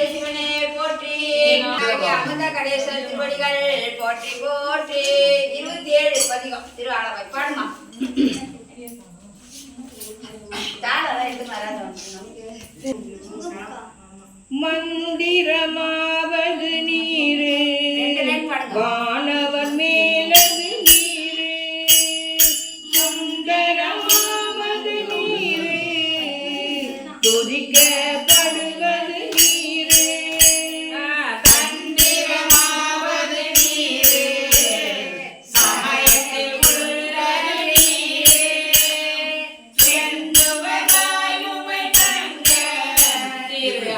சிவனே போற்றி அமுத கடேஸ்வரர் திருவடிகள் போற்றி போற்றி 27 பதிகம் திரு ஆலவாய் பாடுமா மந்திரமாவது நீரு வானவர் மேலது நீரு சுந்தரமாவது நீரு துதிக்கப்படுவது நீரு தந்திரமாவது நீரு சமயத்தில் உள்ளது நீரு செந்துவதாயுமை தங்க திரு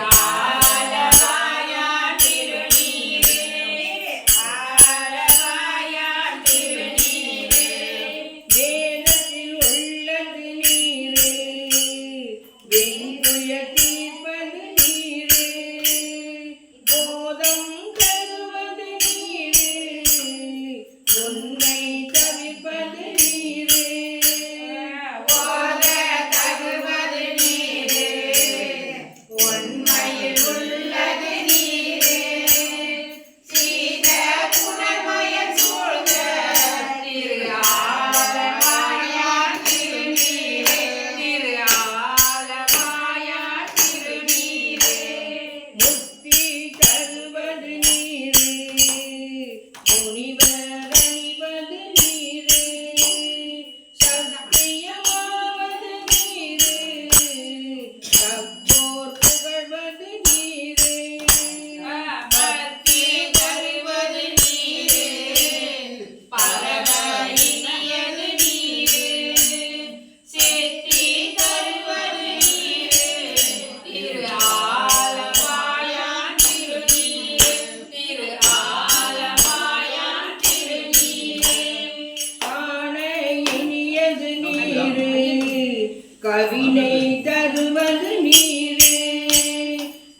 கவினை தருவது நீரு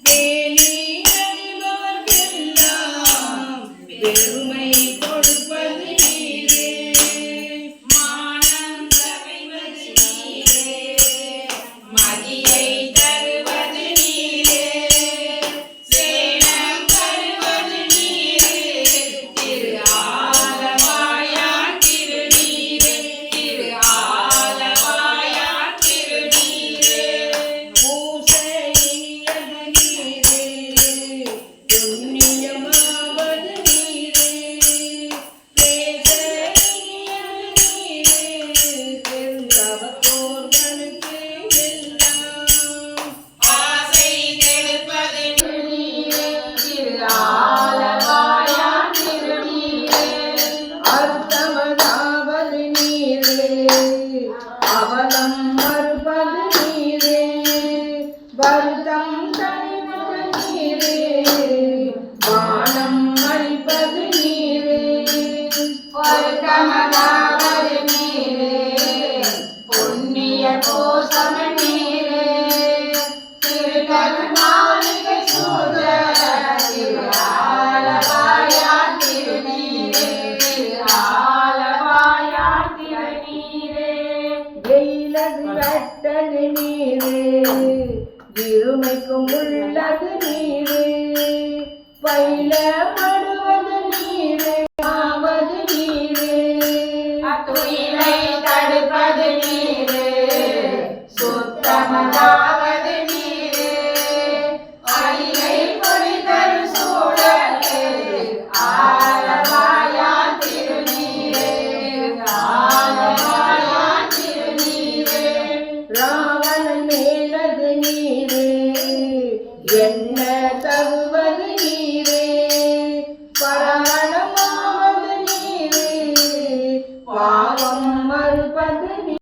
வேலி அறிபவர்க்கெல்லாம் பெருமை கொடுப்பது நீரு மானம் தகைவது நீரு மதியை தருவது நீரு சேனம் தருவது நீரு திரு ஆலவாயான் திருநீரு திரு ஆலவாயான் திருநீரு பூசையினியது நீரு புண்ணியமாவது நீரு பேசையினியது நீரு பெருந்தவத்தோர்களுக்கு எல்லாம் ஆசை கெடுப்பது நீரு திரு ஆலவாயான் திருநீரு அர்த்தமதாவது நீரு அவலம் மறுப்பது நீரு வருத்தம் தணிவது நீரு வானம் அளிப்பது நீரு பொருத்தமதாவது நீரு புண்ணிய கோசம நீரு திருக்கருமாளிகை சூழ திரு ஆலவாயான் திருநீரு திரு ஆலவாயான் திருநீரு வெயிலது வெட்டது நீரு இருமைக்கும் உள்ளது நீரு பயிலப்படுவது நீரு